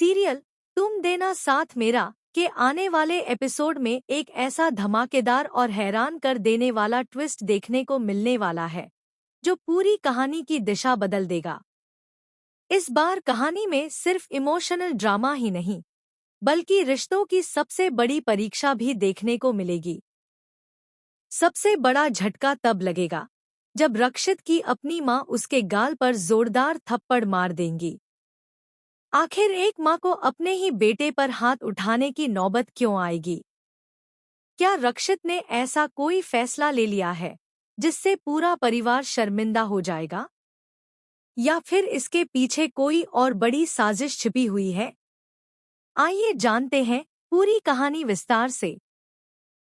Serial तुम देना साथ मेरा के आने वाले एपिसोड में एक ऐसा धमाकेदार और हैरान कर देने वाला ट्विस्ट देखने को मिलने वाला है जो पूरी कहानी की दिशा बदल देगा। इस बार कहानी में सिर्फ इमोशनल ड्रामा ही नहीं बल्कि रिश्तों की सबसे बड़ी परीक्षा भी देखने को मिलेगी। सबसे बड़ा झटका तब लगेगा जब रक्षित की अपनी माँ उसके गाल पर जोरदार थप्पड़ मार देंगी। आखिर एक माँ को अपने ही बेटे पर हाथ उठाने की नौबत क्यों आएगी? क्या रक्षित ने ऐसा कोई फैसला ले लिया है जिससे पूरा परिवार शर्मिंदा हो जाएगा? या फिर इसके पीछे कोई और बड़ी साजिश छिपी हुई है? आइए जानते हैं पूरी कहानी विस्तार से।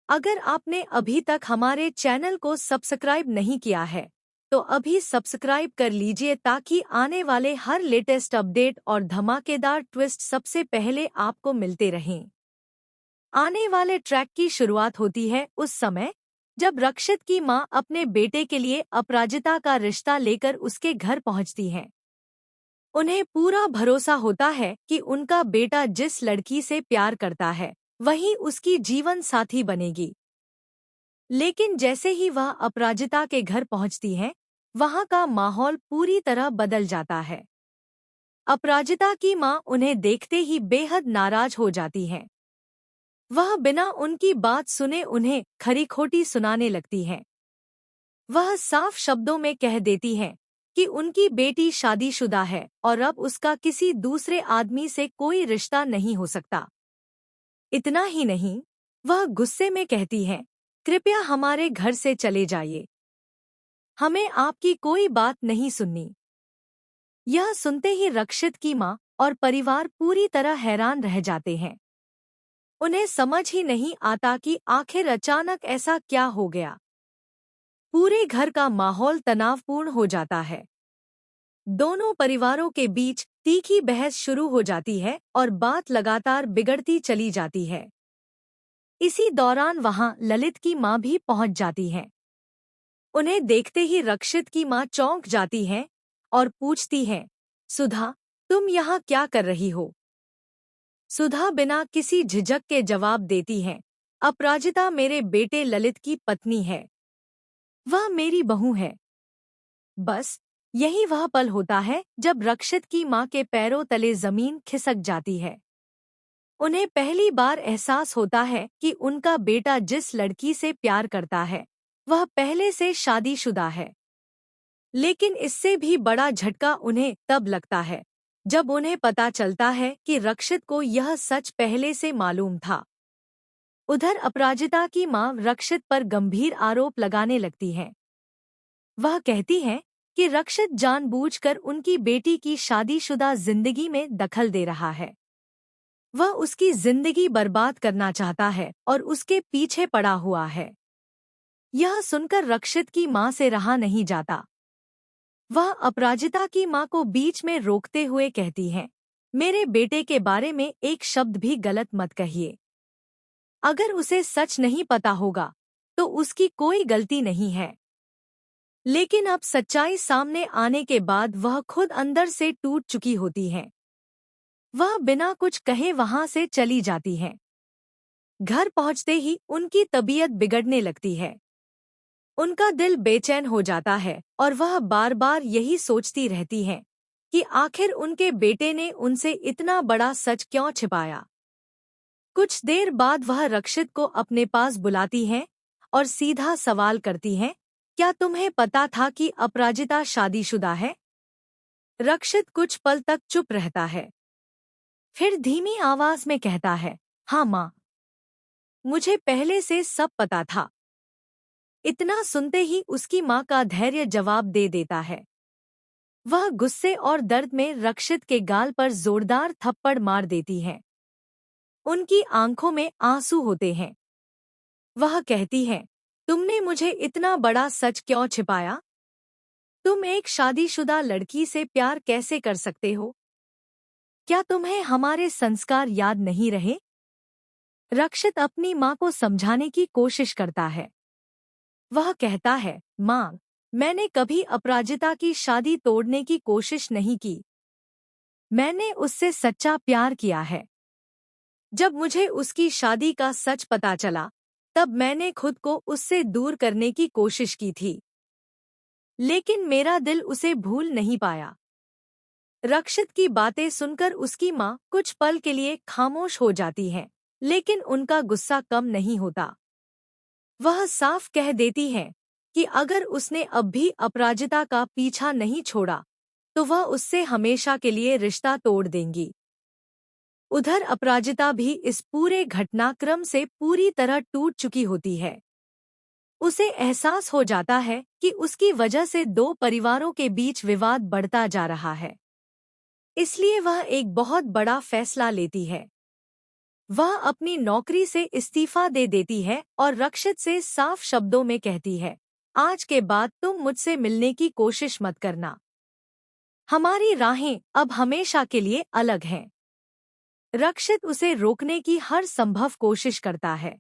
अगर आपने अभी तक हमारे चैनल को सब्सक्राइब नहीं किया है तो अभी सब्सक्राइब कर लीजिए ताकि आने वाले हर लेटेस्ट अपडेट और धमाकेदार ट्विस्ट सबसे पहले आपको मिलते रहें। आने वाले ट्रैक की शुरुआत होती है उस समय जब रक्षित की मां अपने बेटे के लिए अपराजिता का रिश्ता लेकर उसके घर पहुंचती हैं। उन्हें पूरा भरोसा होता है कि उनका बेटा जिस लड़की से प्यार करता है वही उसकी जीवन साथी बनेगी। लेकिन जैसे ही वह अपराजिता के घर पहुंचती हैं, वहां का माहौल पूरी तरह बदल जाता है। अपराजिता की मां उन्हें देखते ही बेहद नाराज हो जाती हैं। वह बिना उनकी बात सुने उन्हें खरी खोटी सुनाने लगती हैं। वह साफ शब्दों में कह देती हैं कि उनकी बेटी शादीशुदा है और अब उसका किसी दूसरे आदमी से कोई रिश्ता नहीं हो सकता। इतना ही नहीं, वह गुस्से में कहती हैं, कृपया हमारे घर से चले जाइए। हमें आपकी कोई बात नहीं सुननी। यह सुनते ही रक्षित की मां और परिवार पूरी तरह हैरान रह जाते हैं। उन्हें समझ ही नहीं आता कि आखिर अचानक ऐसा क्या हो गया। पूरे घर का माहौल तनावपूर्ण हो जाता है। दोनों परिवारों के बीच तीखी बहस शुरू हो जाती है और बात लगातार बिगड़ती चली जाती है। इसी दौरान वहां ललित की मां भी पहुंच जाती हैं। उन्हें देखते ही रक्षित की मां चौंक जाती हैं और पूछती हैं, सुधा, तुम यहाँ क्या कर रही हो? सुधा बिना किसी झिझक के जवाब देती हैं, अपराजिता मेरे बेटे ललित की पत्नी है। वह मेरी बहू है। बस यही वह पल होता है जब रक्षित की मां के पैरों तले जमीन खिसक जाती है। उन्हें पहली बार एहसास होता है कि उनका बेटा जिस लड़की से प्यार करता है वह पहले से शादीशुदा है। लेकिन इससे भी बड़ा झटका उन्हें तब लगता है जब उन्हें पता चलता है कि रक्षित को यह सच पहले से मालूम था। उधर अपराजिता की मां रक्षित पर गंभीर आरोप लगाने लगती हैं। वह कहती हैं कि रक्षित जानबूझकर उनकी बेटी की शादीशुदा जिंदगी में दखल दे रहा है। वह उसकी जिंदगी बर्बाद करना चाहता है और उसके पीछे पड़ा हुआ है। यह सुनकर रक्षित की मां से रहा नहीं जाता। वह अपराजिता की मां को बीच में रोकते हुए कहती हैं, मेरे बेटे के बारे में एक शब्द भी गलत मत कहिए। अगर उसे सच नहीं पता होगा तो उसकी कोई गलती नहीं है। लेकिन अब सच्चाई सामने आने के बाद वह खुद अंदर से टूट चुकी होती हैं। वह बिना कुछ कहे वहां से चली जाती हैं। घर पहुंचते ही उनकी तबीयत बिगड़ने लगती है। उनका दिल बेचैन हो जाता है और वह बार बार यही सोचती रहती हैं कि आखिर उनके बेटे ने उनसे इतना बड़ा सच क्यों छिपाया। कुछ देर बाद वह रक्षित को अपने पास बुलाती हैं और सीधा सवाल करती हैं, क्या तुम्हें पता था कि अपराजिता शादीशुदा है? रक्षित कुछ पल तक चुप रहता है। फिर धीमी आवाज में कहता है, हाँ माँ, मुझे पहले से सब पता था। इतना सुनते ही उसकी मां का धैर्य जवाब दे देता है। वह गुस्से और दर्द में रक्षित के गाल पर जोरदार थप्पड़ मार देती है। उनकी आंखों में आंसू होते हैं। वह कहती है, तुमने मुझे इतना बड़ा सच क्यों छिपाया? तुम एक शादीशुदा लड़की से प्यार कैसे कर सकते हो? क्या तुम्हें हमारे संस्कार याद नहीं रहे? रक्षित अपनी मां को समझाने की कोशिश करता है। वह कहता है, मां, मैंने कभी अपराजिता की शादी तोड़ने की कोशिश नहीं की। मैंने उससे सच्चा प्यार किया है। जब मुझे उसकी शादी का सच पता चला, तब मैंने खुद को उससे दूर करने की कोशिश की थी, लेकिन मेरा दिल उसे भूल नहीं पाया। रक्षित की बातें सुनकर उसकी माँ कुछ पल के लिए खामोश हो जाती है, लेकिन उनका गुस्सा कम नहीं होता। वह साफ कह देती है कि अगर उसने अब भी अपराजिता का पीछा नहीं छोड़ा, तो वह उससे हमेशा के लिए रिश्ता तोड़ देंगी। उधर अपराजिता भी इस पूरे घटनाक्रम से पूरी तरह टूट चुकी होती है। उसे एहसास हो जाता है कि उसकी वजह से दो परिवारों के बीच विवाद बढ़ता जा रहा है। इसलिए वह एक बहुत बड़ा फैसला लेती है। वह अपनी नौकरी से इस्तीफा दे देती है और रक्षित से साफ शब्दों में कहती है, आज के बाद तुम मुझसे मिलने की कोशिश मत करना। हमारी राहें अब हमेशा के लिए अलग हैं। रक्षित उसे रोकने की हर संभव कोशिश करता है।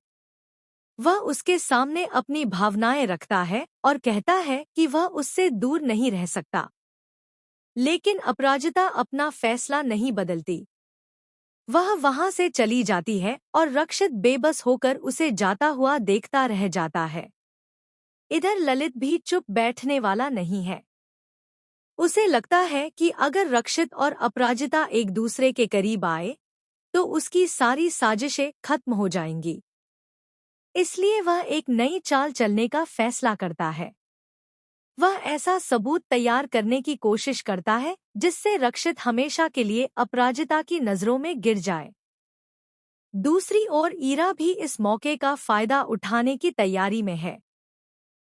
वह उसके सामने अपनी भावनाएं रखता है और कहता है कि वह उससे दूर नहीं रह सकता। लेकिन अपराजिता अपना फैसला नहीं बदलती। वह वहां से चली जाती है और रक्षित बेबस होकर उसे जाता हुआ देखता रह जाता है। इधर ललित भी चुप बैठने वाला नहीं है। उसे लगता है कि अगर रक्षित और अपराजिता एक दूसरे के करीब आए, तो उसकी सारी साजिशें खत्म हो जाएंगी। इसलिए वह एक नई चाल चलने का फैसला करता है। वह ऐसा सबूत तैयार करने की कोशिश करता है जिससे रक्षित हमेशा के लिए अपराजिता की नजरों में गिर जाए। दूसरी ओर ईरा भी इस मौके का फायदा उठाने की तैयारी में है।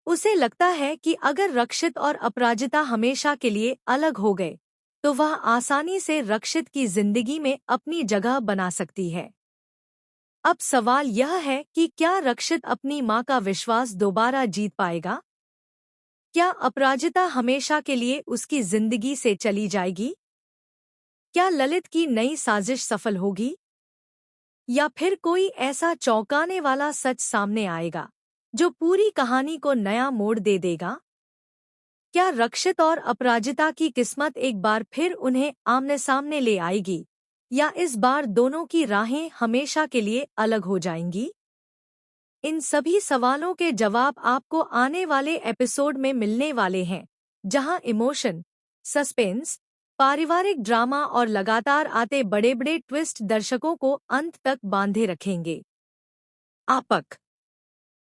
उसे लगता है कि अगर रक्षित और अपराजिता हमेशा के लिए अलग हो गए, तो वह आसानी से रक्षित की जिंदगी में अपनी जगह बना सकती है। अब सवाल यह है कि क्या रक्षित अपनी मां का विश्वास दोबारा जीत पाएगा? क्या अपराजिता हमेशा के लिए उसकी जिंदगी से चली जाएगी? क्या ललित की नई साजिश सफल होगी? या फिर कोई ऐसा चौंकाने वाला सच सामने आएगा जो पूरी कहानी को नया मोड़ दे देगा? क्या रक्षित और अपराजिता की किस्मत एक बार फिर उन्हें आमने सामने ले आएगी, या इस बार दोनों की राहें हमेशा के लिए अलग हो जाएंगी? इन सभी सवालों के जवाब आपको आने वाले एपिसोड में मिलने वाले हैं, जहां इमोशन, सस्पेंस, पारिवारिक ड्रामा और लगातार आते बड़े-बड़े ट्विस्ट दर्शकों को अंत तक बांधे रखेंगे। आपक